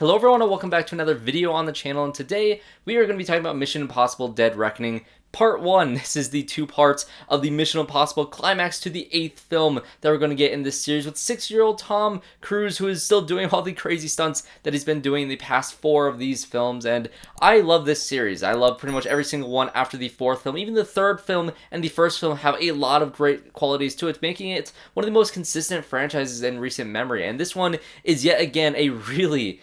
Hello everyone and welcome back to another video on the channel, and today we are going to be talking about Mission Impossible Dead Reckoning Part 1. This is the two parts of the Mission Impossible climax to the 8th film that we're going to get in this series with 6-year-old Tom Cruise, who is still doing all the crazy stunts that he's been doing in the past 4 of these films. And I love this series. I love pretty much every single one after the 4th film. Even the 3rd film and the 1st film have a lot of great qualities to it, making it one of the most consistent franchises in recent memory. And this one is yet again a really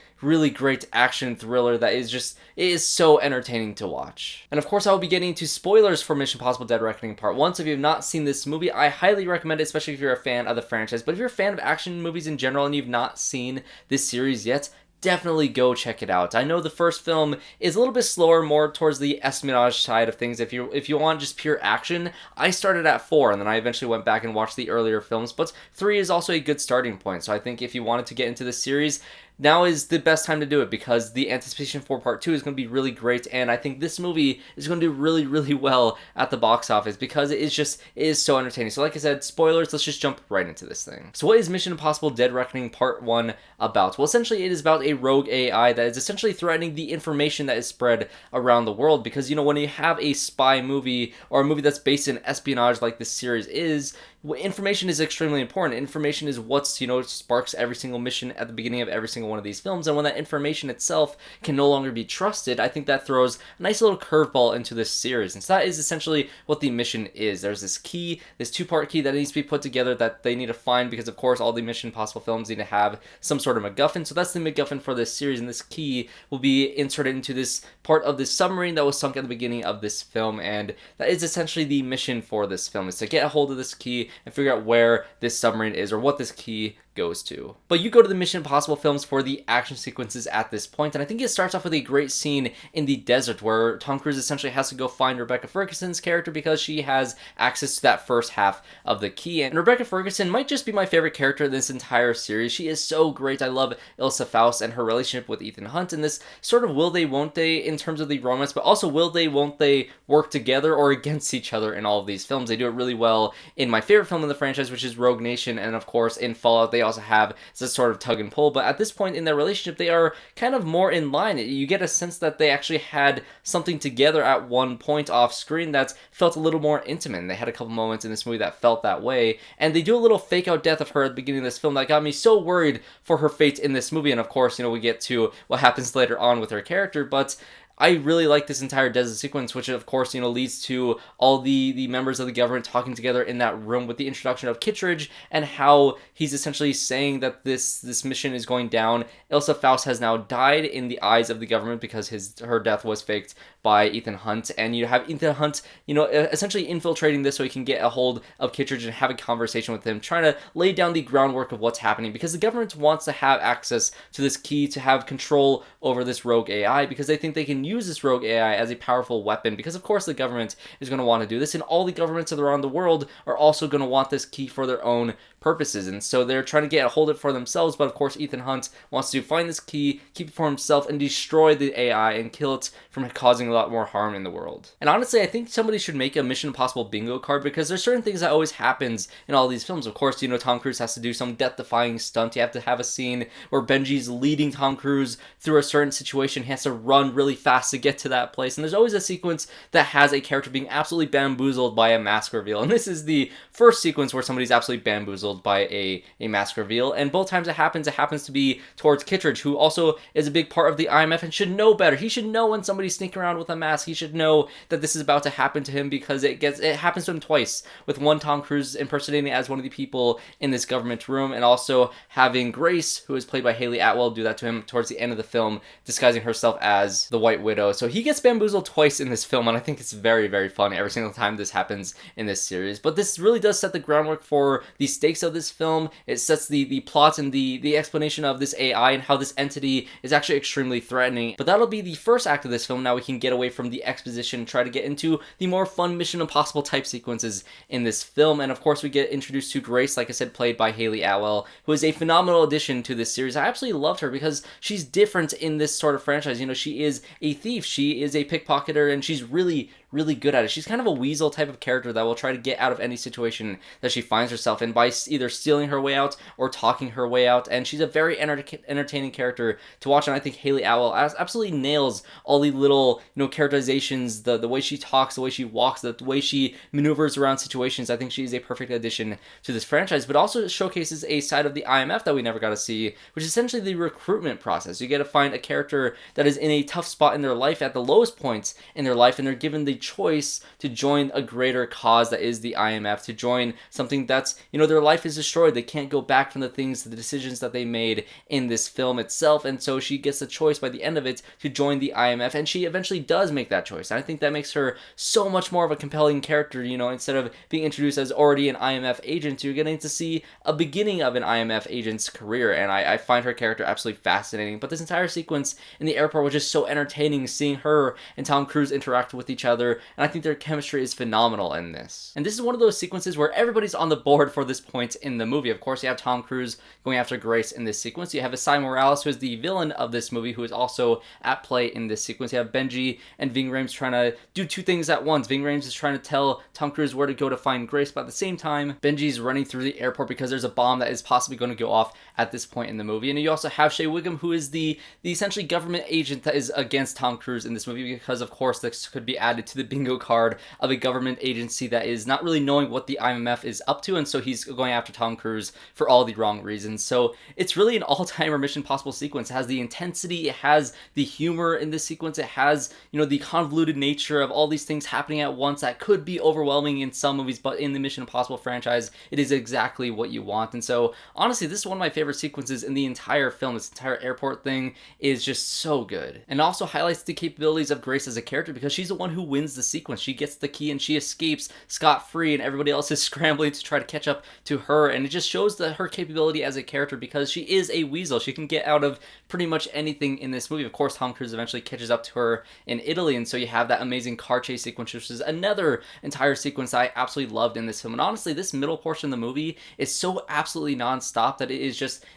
great action thriller that it is so entertaining to watch. And of course, I will be getting into spoilers for Mission Impossible Dead Reckoning Part 1, so if you have not seen this movie, I highly recommend it, especially if you're a fan of the franchise. But if you're a fan of action movies in general and you've not seen this series yet, definitely go check it out. I know the first film is a little bit slower, more towards the espionage side of things. If you want just pure action, I started at 4, and then I eventually went back and watched the earlier films, but 3 is also a good starting point. So I think if you wanted to get into this series, now is the best time to do it, because the anticipation for Part 2 is going to be really great, and I think this movie is going to do really well at the box office, because it is so entertaining. So like I said, spoilers, let's just jump right into this thing. So what is Mission Impossible Dead Reckoning Part 1 about? Well, essentially it is about a rogue AI that is essentially threatening the information that is spread around the world, because, you know, when you have a spy movie, or a movie that's based in espionage like this series is, information is extremely important. Information is what's, you know, sparks every single mission at the beginning of every single one of these films, and when that information itself can no longer be trusted, I think that throws a nice little curveball into this series. And so that is essentially what the mission is. There's this key, this 2-part key that needs to be put together that they need to find, because of course all the Mission Impossible films need to have some sort of MacGuffin. So that's the MacGuffin for this series, and this key will be inserted into this part of this submarine that was sunk at the beginning of this film, and that is essentially the mission for this film, is to get a hold of this key and figure out where this submarine is, or what this key goes to. But you go to the Mission Impossible films for the action sequences at this point, and I think it starts off with a great scene in the desert where Tom Cruise essentially has to go find Rebecca Ferguson's character, because she has access to that first half of the key. And Rebecca Ferguson might just be my favorite character in this entire series. She is so great. I love Ilsa Faust and her relationship with Ethan Hunt, and this sort of will they won't they in terms of the romance, but also will they won't they work together or against each other in all of these films. They do it really well in my favorite film in the franchise, which is Rogue Nation, and of course in Fallout they also have this sort of tug and pull. But at this point in their relationship, they are kind of more in line. You get a sense that they actually had something together at one point off screen that felt a little more intimate, and they had a couple moments in this movie that felt that way. And they do a little fake out death of her at the beginning of this film that got me so worried for her fate in this movie. And of course, you know, we get to what happens later on with her character, but I really like this entire desert sequence, which of course, you know, leads to all the members of the government talking together in that room, with the introduction of Kittredge and how he's essentially saying that this mission is going down. Ilsa Faust has now died in the eyes of the government because her death was faked by Ethan Hunt, and you have Ethan Hunt, you know, essentially infiltrating this so he can get a hold of Kittredge and have a conversation with him, trying to lay down the groundwork of what's happening, because the government wants to have access to this key, to have control over this rogue AI, because they think they can use this rogue AI as a powerful weapon, because of course the government is going to want to do this, and all the governments around the world are also going to want this key for their own purposes, and so they're trying to get a hold of it for themselves. But of course Ethan Hunt wants to find this key, keep it for himself, and destroy the AI and kill it from causing a lot more harm in the world. And honestly, I think somebody should make a Mission Impossible bingo card, because there's certain things that always happens in all these films. Of course, you know, Tom Cruise has to do some death-defying stunt. You have to have a scene where Benji's leading Tom Cruise through a certain situation. He has to run really fast to get to that place, and there's always a sequence that has a character being absolutely bamboozled by a mask reveal, and this is the first sequence where somebody's absolutely bamboozled by a mask reveal. And both times it happens to be towards Kittredge, who also is a big part of the IMF and should know better. He should know when somebody's sneaking around with a mask. He should know that this is about to happen to him, because it happens to him twice, with one Tom Cruise impersonating as one of the people in this government room, and also having Grace, who is played by Hayley Atwell, do that to him towards the end of the film, disguising herself as the White Widow. So he gets bamboozled twice in this film, and I think it's very fun every single time this happens in this series. But this really does set the groundwork for the stakes of this film. It sets the plot and the explanation of this AI and how this entity is actually extremely threatening. But that'll be the first act of this film. Now we can get away from the exposition and try to get into the more fun Mission Impossible type sequences in this film. And of course we get introduced to Grace, like I said, played by Hayley Atwell, who is a phenomenal addition to this series. I absolutely loved her because she's different in this sort of franchise. You know, she is a thief, she is a pickpocketer, and she's really really good at it. She's kind of a weasel type of character that will try to get out of any situation that she finds herself in by either stealing her way out or talking her way out, and she's a very entertaining character to watch, and I think Hayley Atwell absolutely nails all the little, characterizations, the way she talks, the way she walks, the way she maneuvers around situations. I think she's a perfect addition to this franchise, but also showcases a side of the IMF that we never got to see, which is essentially the recruitment process. You get to find a character that is in a tough spot in their life at the lowest points in their life, and they're given the choice to join a greater cause that is the IMF, to join something that's, their life is destroyed. They can't go back from the decisions that they made in this film itself, and so she gets the choice by the end of it to join the IMF, and she eventually does make that choice. And I think that makes her so much more of a compelling character. Instead of being introduced as already an IMF agent, you're getting to see a beginning of an IMF agent's career, and I find her character absolutely fascinating. But this entire sequence in the airport was just so entertaining, seeing her and Tom Cruise interact with each other, and I think their chemistry is phenomenal in this. And this is one of those sequences where everybody's on the board for this point in the movie. Of course, you have Tom Cruise going after Grace in this sequence. You have Esai Morales, who is the villain of this movie, who is also at play in this sequence. You have BENJI and Ving Rhames trying to do two things at once. Ving Rhames is trying to tell Tom Cruise where to go to find Grace, but at the same time, BENJI's running through the airport because there's a bomb that is possibly going to go off at this point in the movie. And you also have Shea Whigham, who is the essentially government agent that is against Tom Cruise in this movie, because of course this could be added to the bingo card of a government agency that is not really knowing what the IMF is up to, and so he's going after Tom Cruise for all the wrong reasons. So it's really an all-timer Mission Impossible sequence. It has the intensity, it has the humor in this sequence, it has, the convoluted nature of all these things happening at once that could be overwhelming in some movies, but in the Mission Impossible franchise, it is exactly what you want. And so, honestly, this is one of my favorite sequences in the entire film. This entire airport thing is just so good. And also highlights the capabilities of Grace as a character, because she's the one who wins the sequence. She gets the key and she escapes scot-free, and everybody else is scrambling to try to catch up to her, and it just shows that her capability as a character, because she is a weasel. She can get out of pretty much anything in this movie. Of course, Tom Cruise eventually catches up to her in Italy, and so you have that amazing car chase sequence, which is another entire sequence I absolutely loved in this film. And honestly, this middle portion of the movie is so absolutely non-stop that it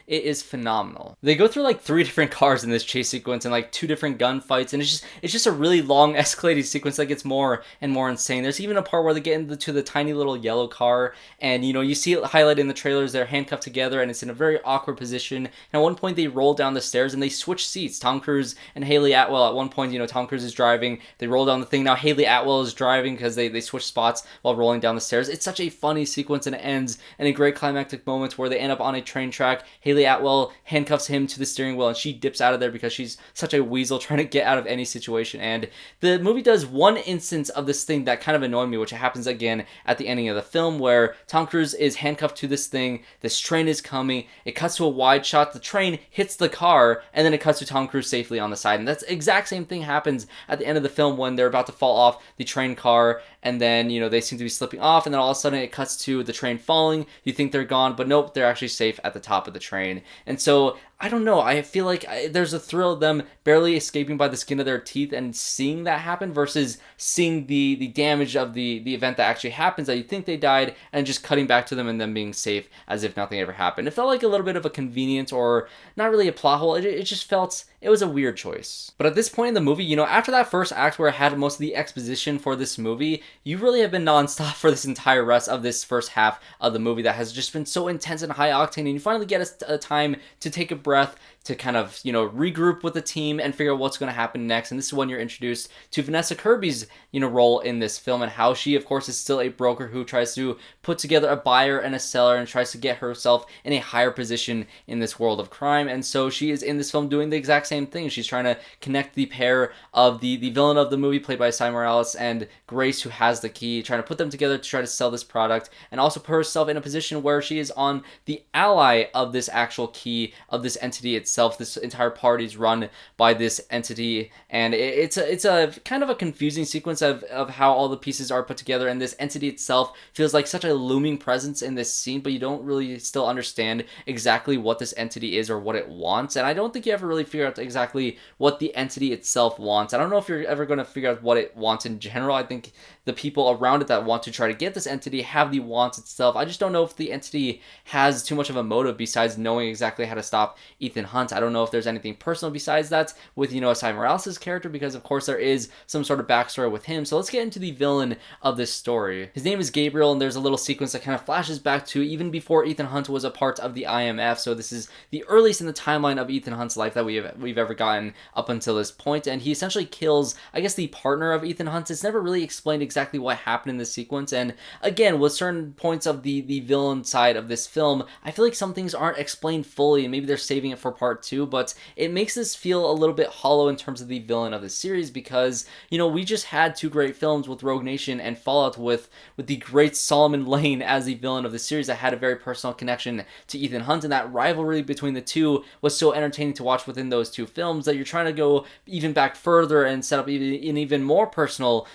is phenomenal. They go through like 3 different cars in this chase sequence and like 2 different gunfights, and it's just a really long escalating sequence that gets more and more insane. There's even a part where they get into the tiny little yellow car, and you see it highlighted in the trailers. They're handcuffed together and it's in a very awkward position, and at one point they roll down the stairs and they switch seats. Tom Cruise and Hayley Atwell, at one point, Tom Cruise is driving, they roll down the thing, now Hayley Atwell is driving because they switch spots while rolling down the stairs. It's such a funny sequence, and it ends in a great climactic moment where they end up on a train track. Hayley Atwell handcuffs him to the steering wheel and she dips out of there because she's such a weasel trying to get out of any situation. And the movie does one instance of this thing that kind of annoyed me, which happens again at the ending of the film, where Tom Cruise is handcuffed to this thing, this train is coming, it cuts to a wide shot, the train hits the car, and then it cuts to Tom Cruise safely on the side. And that's the exact same thing happens at the end of the film when they're about to fall off the train car, and then, they seem to be slipping off, and then all of a sudden it cuts to the train falling. You think they're gone, but nope, they're actually safe at the top of the train. And so, I don't know, I feel like there's a thrill of them barely escaping by the skin of their teeth and seeing that happen versus seeing the damage of the event that actually happens, that you think they died, and just cutting back to them and them being safe as if nothing ever happened. It felt like a little bit of a convenience, or not really a plot hole. It just felt, it was a weird choice. But at this point in the movie, after that first act where it had most of the exposition for this movie, you really have been nonstop for this entire rest of this first half of the movie that has just been so intense and high octane, and you finally get a time to take a breath, to kind of, regroup with the team and figure out what's going to happen next. And this is when you're introduced to Vanessa Kirby's, role in this film, and how she, of course, is still a broker who tries to put together a buyer and a seller and tries to get herself in a higher position in this world of crime. And so she is in this film doing the exact same thing. She's trying to connect the pair of the villain of the movie, played by Esai Morales, and Grace, who has the key, trying to put them together to try to sell this product, and also put herself in a position where she is on the ally of this actual key, of this entity itself. This entire party is run by this entity, and it's a kind of a confusing sequence of how all the pieces are put together, and this entity itself feels like such a looming presence in this scene, but you don't really still understand exactly what this entity is or what it wants. And I don't think you ever really figure out exactly what the entity itself wants. I don't know if you're ever going to figure out what it wants in general. I think the people around it that want to try to get this entity have the wants itself. I just don't know if the entity has too much of a motive besides knowing exactly how to stop Ethan Hunt. I don't know if there's anything personal besides that with, Esai Morales' character, because of course there is some sort of backstory with him. So let's get into the villain of this story. His name is Gabriel, and there's a little sequence that kind of flashes back to even before Ethan Hunt was a part of the IMF. So this is the earliest in the timeline of Ethan Hunt's life that we've ever gotten up until this point, and he essentially kills, I guess, the partner of Ethan Hunt. It's never really explained exactly what happened in this sequence, and again, with certain points of the villain side of this film, I feel like some things aren't explained fully, and maybe they're saving it for part 2, but it makes this feel a little bit hollow in terms of the villain of the series, because, we just had 2 great films with Rogue Nation and Fallout with the great Solomon Lane as the villain of the series that had a very personal connection to Ethan Hunt, and that rivalry between the two was so entertaining to watch within those 2 films that you're trying to go even back further and set up even more personal,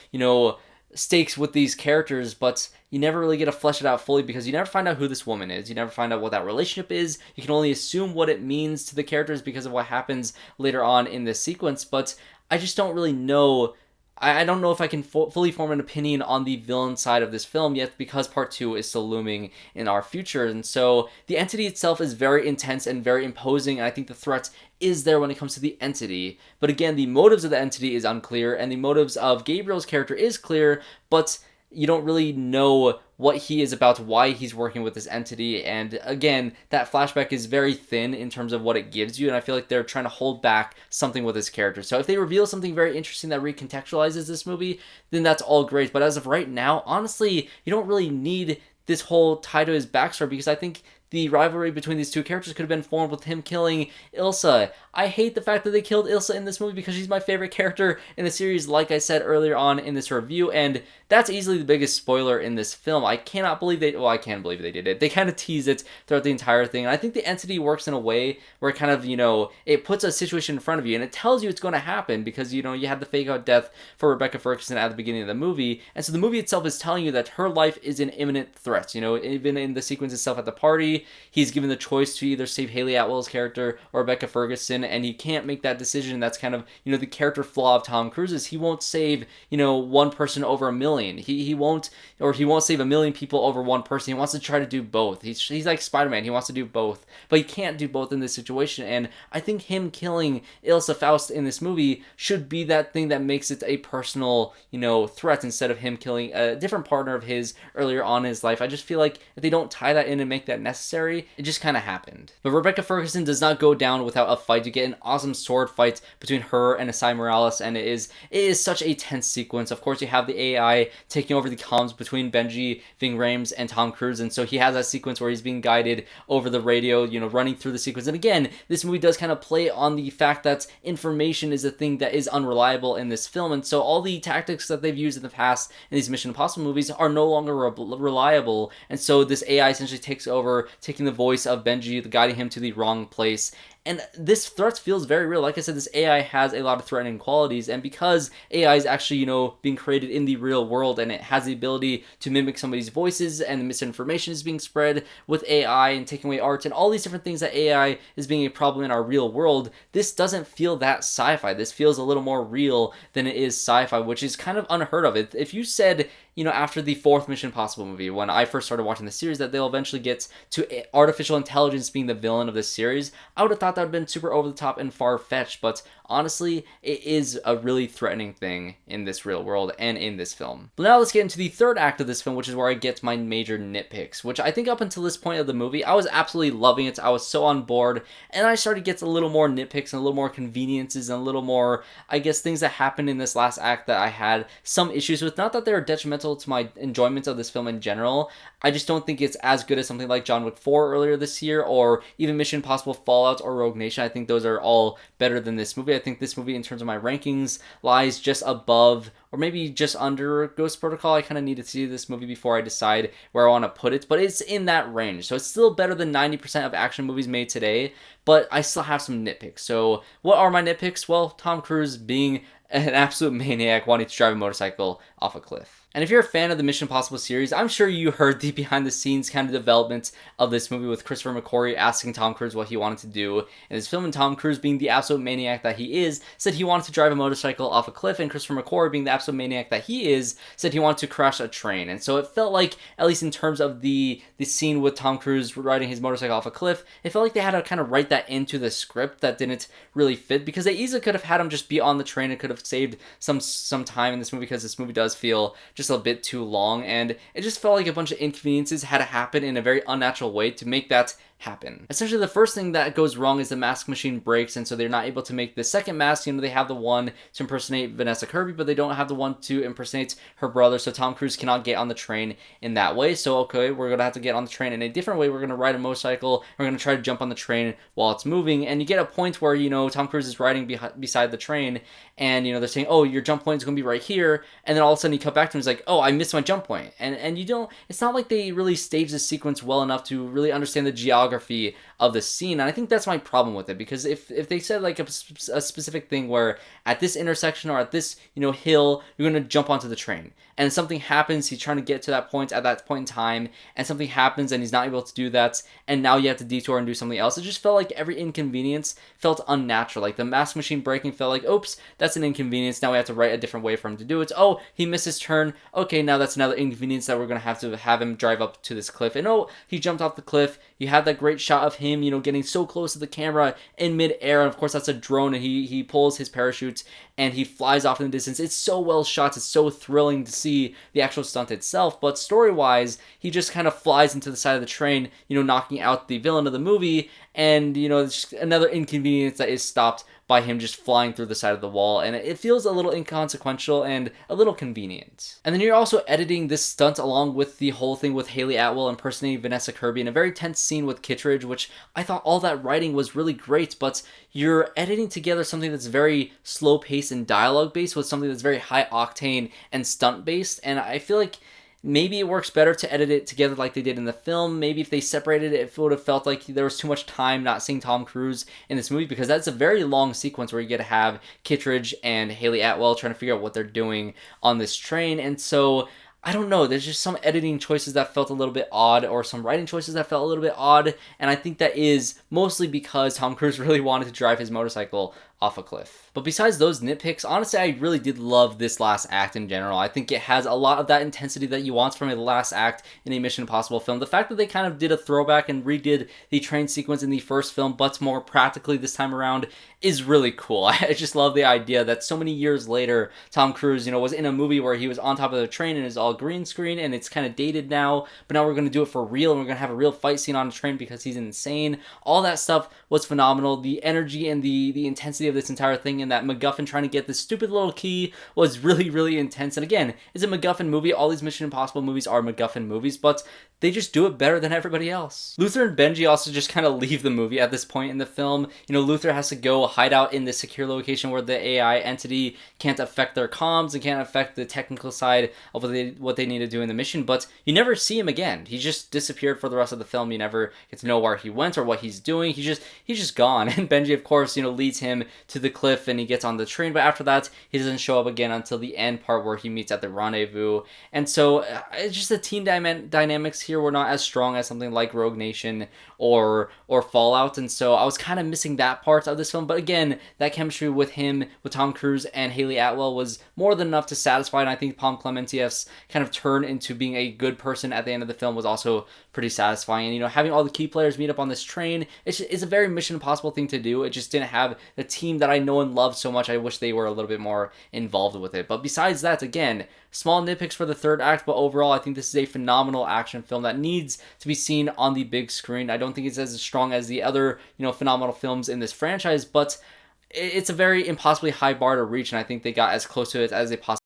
stakes with these characters, but you never really get to flesh it out fully because you never find out who this woman is. You never find out what that relationship is. You can only assume what it means to the characters because of what happens later on in this sequence, but I just don't really know. I don't know if I can fully form an opinion on the villain side of this film yet, because part 2 is still looming in our future. And so the entity itself is very intense and very imposing, and I think the threat is there when it comes to the entity. But again, the motives of the entity is unclear, and the motives of Gabriel's character is clear, but you don't really know what he is about, why he's working with this entity, and again, that flashback is very thin in terms of what it gives you, and I feel like they're trying to hold back something with his character. So if they reveal something very interesting that recontextualizes this movie, then that's all great, but as of right now, honestly, you don't really need this whole tie to his backstory, because I think the rivalry between these 2 characters could have been formed with him killing Ilsa. I hate the fact that they killed Ilsa in this movie because she's my favorite character in the series, like I said earlier on in this review, and that's easily the biggest spoiler in this film. I cannot believe I can believe they did it. They kind of tease it throughout the entire thing, and I think the entity works in a way where it kind of, it puts a situation in front of you, and it tells you it's going to happen because, you had the fake out death for Rebecca Ferguson at the beginning of the movie, and so the movie itself is telling you that her life is in imminent threat. Even in the sequence itself at the party, he's given the choice to either save Hayley Atwell's character or Rebecca Ferguson, and he can't make that decision. That's kind of, the character flaw of Tom Cruise's. He won't save, one person over a million. He won't save a million people over one person. He wants to try to do both. He's like Spider-Man. He wants to do both, but he can't do both in this situation, and I think him killing Ilsa Faust in this movie should be that thing that makes it a personal, threat, instead of him killing a different partner of his earlier on in his life. I just feel like if they don't tie that in and make that necessary, it just kind of happened. But Rebecca Ferguson does not go down without a fight. You get an awesome sword fight between her and Esai Morales, and it is such a tense sequence. Of course, you have the AI taking over the comms between BENJI, Ving, Rhames, and Tom Cruise, and so he has that sequence where he's being guided over the radio, running through the sequence. And again, this movie does kind of play on the fact that information is a thing that is unreliable in this film, and so all the tactics that they've used in the past in these Mission Impossible movies are no longer reliable, and so this AI essentially takes over, taking the voice of BENJI, guiding him to the wrong place. And this threat feels very real. Like I said, this AI has a lot of threatening qualities, and because AI is actually, being created in the real world, and it has the ability to mimic somebody's voices, and the misinformation is being spread with AI and taking away art and all these different things that AI is being a problem in our real world, this doesn't feel that sci-fi. This feels a little more real than it is sci-fi, which is kind of unheard of. If you said, after the 4th Mission Impossible movie, when I first started watching the series, that they'll eventually get to artificial intelligence being the villain of this series, I would have thought that would have been super over the top and far-fetched, but honestly, it is a really threatening thing in this real world and in this film. But now let's get into the 3rd act of this film, which is where I get my major nitpicks, which I think up until this point of the movie, I was absolutely loving it. I was so on board, and I started to get a little more nitpicks and a little more conveniences and a little more, I guess, things that happened in this last act that I had some issues with. Not that they were detrimental to my enjoyment of this film in general. I just don't think it's as good as something like John Wick 4 earlier this year, or even Mission Impossible Fallout or Rogue Nation. I think those are all better than this movie. I think this movie, in terms of my rankings, lies just above or maybe just under Ghost Protocol. I kind of need to see this movie before I decide where I want to put it, but it's in that range. So it's still better than 90% of action movies made today, but I still have some nitpicks. So what are my nitpicks? Well, Tom Cruise being an absolute maniac wanting to drive a motorcycle off a cliff. And if you're a fan of the Mission Impossible series, I'm sure you heard the behind the scenes kind of development of this movie with Christopher McQuarrie asking Tom Cruise what he wanted to do in this film, and Tom Cruise, being the absolute maniac that he is, said he wanted to drive a motorcycle off a cliff, and Christopher McQuarrie, being the absolute maniac that he is, said he wanted to crash a train. And so it felt like, at least in terms of the scene with Tom Cruise riding his motorcycle off a cliff, it felt like they had to kind of write that into the script that didn't really fit, because they easily could have had him just be on the train. It could have saved some time in this movie, because this movie does feel just a bit too long, and it just felt like a bunch of inconveniences had to happen in a very unnatural way to make that happen. Essentially, the first thing that goes wrong is the mask machine breaks, and so they're not able to make the second mask. You know, they have the one to impersonate Vanessa Kirby, but they don't have the one to impersonate her brother, so Tom Cruise cannot get on the train in that way. So, okay, we're gonna have to get on the train in a different way. We're gonna ride a motorcycle, we're gonna try to jump on the train while it's moving, and you get a point where, you know, Tom Cruise is riding beside the train, and, you know, they're saying, oh, your jump point is gonna be right here, and then all of a sudden you cut back to him, he's like, oh, I missed my jump point. And you don't, it's not like they really staged the sequence well enough to really understand the geography of the scene, and I think that's my problem with it, because if they said like a specific thing where at this intersection or at this, you know, hill, you're gonna jump onto the train, and something happens, he's trying to get to that point at that point in time, and something happens and he's not able to do that, and now you have to detour and do something else. It just felt like every inconvenience felt unnatural. Like the mask machine breaking felt like, oops, that's an inconvenience, now we have to write a different way for him to do it. Oh, he missed his turn, okay, now that's another inconvenience that we're gonna have to have him drive up to this cliff. And oh, he jumped off the cliff, you had that great shot of him, you know, getting so close to the camera in mid-air, and of course that's a drone, and he pulls his parachute and he flies off in the distance. It's so well shot, it's so thrilling to see the actual stunt itself, but story-wise, he just kind of flies into the side of the train, you know, knocking out the villain of the movie, and, you know, it's just another inconvenience that is stopped by him just flying through the side of the wall, and it feels a little inconsequential and a little convenient. And then you're also editing this stunt along with the whole thing with Hayley Atwell impersonating Vanessa Kirby in a very tense scene with Kittredge, which I thought all that writing was really great, but you're editing together something that's very slow-paced and dialogue-based with something that's very high-octane and stunt-based, and I feel like maybe it works better to edit it together like they did in the film. Maybe if they separated it, it would have felt like there was too much time not seeing Tom Cruise in this movie, because that's a very long sequence where you get to have Kittredge and Hayley Atwell trying to figure out what they're doing on this train. And so, I don't know, there's just some editing choices that felt a little bit odd, or some writing choices that felt a little bit odd, and I think that is mostly because Tom Cruise really wanted to drive his motorcycle off a cliff. But besides those nitpicks, honestly, I really did love this last act in general. I think it has a lot of that intensity that you want from a last act in a Mission Impossible film. The fact that they kind of did a throwback and redid the train sequence in the first film, but more practically this time around, is really cool. I just love the idea that so many years later, Tom Cruise, you know, was in a movie where he was on top of the train and it's all green screen and it's kind of dated now, but now we're going to do it for real, and we're going to have a real fight scene on a train because he's insane. All that stuff was phenomenal. The energy and the intensity of this entire thing, and that MacGuffin trying to get this stupid little key, was really, really intense. And again, it's a MacGuffin movie. All these Mission Impossible movies are MacGuffin movies, but they just do it better than everybody else. Luther and Benji also just kind of leave the movie at this point in the film. You know, Luther has to go hide out in this secure location where the AI entity can't affect their comms and can't affect the technical side of what they need to do in the mission, but you never see him again. He just disappeared for the rest of the film. You never get to know where he went or what he's doing. He's just gone. And Benji, of course, you know, leads him to the cliff and he gets on the train, but after that, he doesn't show up again until the end part where he meets at the rendezvous. And so, it's just the team dynamics here were not as strong as something like Rogue Nation or Fallout, and so I was kind of missing that part of this film. But again, that chemistry with him, with Tom Cruise and Hayley Atwell, was more than enough to satisfy, and I think Pom Klementieff's kind of turn into being a good person at the end of the film was also pretty satisfying. And, you know, having all the key players meet up on this train, it's a very Mission Impossible thing to do. It just didn't have the team that I know and love so much. I wish they were a little bit more involved with it. But besides that, again, small nitpicks for the third act, but overall, I think this is a phenomenal action film that needs to be seen on the big screen. I don't think it's as strong as the other, you know, phenomenal films in this franchise, but it's a very impossibly high bar to reach, and I think they got as close to it as they possibly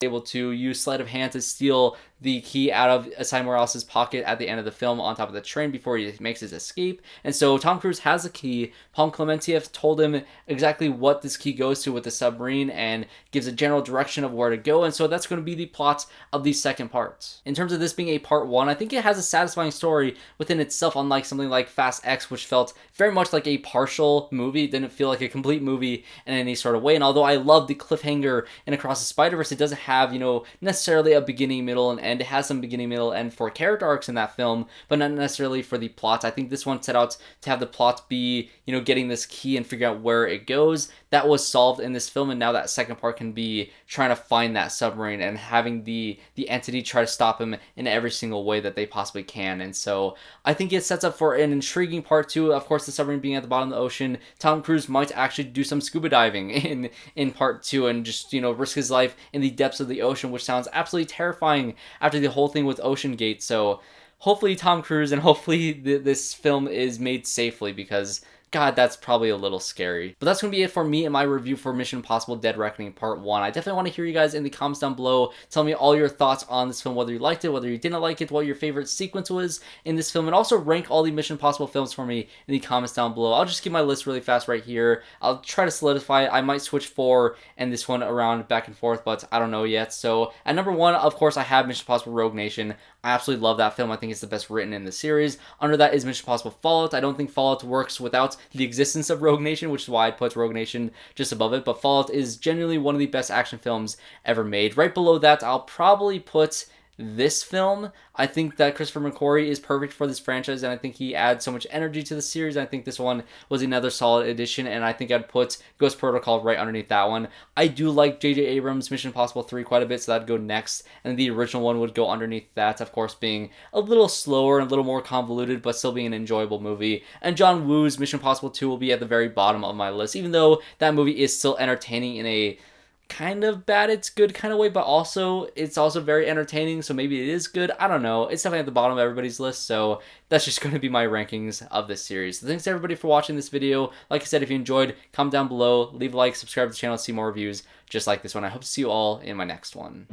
able to use sleight of hand to steal the key out of Esai Morales' pocket at the end of the film on top of the train before he makes his escape. And so Tom Cruise has the key. Pom Klementieff told him exactly what this key goes to with the submarine and gives a general direction of where to go. And so that's going to be the plot of the second part. In terms of this being a part 1, I think it has a satisfying story within itself, unlike something like Fast X, which felt very much like a partial movie. It didn't feel like a complete movie in any sort of way. And although I love the cliffhanger in Across the Spider-Verse, it doesn't have, necessarily a beginning, middle, and end. It has some beginning, middle, and for character arcs in that film, but not necessarily for the plot. I think this one set out to have the plot be, getting this key and figure out where it goes. That was solved in this film, and now that second part can be trying to find that submarine and having the entity try to stop him in every single way that they possibly can. And so I think it sets up for an intriguing part 2. Of course, the submarine being at the bottom of the ocean, Tom Cruise might actually do some scuba diving in part 2 and just, risk his life in the depths of the ocean, which sounds absolutely terrifying after the whole thing with Ocean Gate. So hopefully Tom Cruise and hopefully this film is made safely, because God, that's probably a little scary. But that's going to be it for me and my review for Mission Impossible Dead Reckoning Part 1. I definitely want to hear you guys in the comments down below. Tell me all your thoughts on this film, whether you liked it, whether you didn't like it, what your favorite sequence was in this film, and also rank all the Mission Impossible films for me in the comments down below. I'll just keep my list really fast right here. I'll try to solidify it. I might switch 4 and this one around back and forth, but I don't know yet. So at number 1, of course, I have Mission Impossible Rogue Nation. I absolutely love that film. I think it's the best written in the series. Under that is Mission Impossible Fallout. I don't think Fallout works without the existence of Rogue Nation, which is why I put Rogue Nation just above it. But Fallout is genuinely one of the best action films ever made. Right below that, I'll probably put this film. I think that Christopher McQuarrie is perfect for this franchise, and I think he adds so much energy to the series. I think this one was another solid addition, and I think I'd put Ghost Protocol right underneath that one. I do like J.J. Abrams' Mission Impossible 3 quite a bit, so that'd go next, and the original one would go underneath that, of course, being a little slower and a little more convoluted, but still being an enjoyable movie. And John Woo's Mission Impossible 2 will be at the very bottom of my list, even though that movie is still entertaining in a kind of bad it's good kind of way, but also it's also very entertaining, so maybe it is good. I don't know. It's definitely at the bottom of everybody's list, so that's just going to be my rankings of this series. So thanks everybody for watching this video. Like I said, if you enjoyed, comment down below, leave a like, subscribe to the channel to see more reviews just like this one. I hope to see you all in my next one.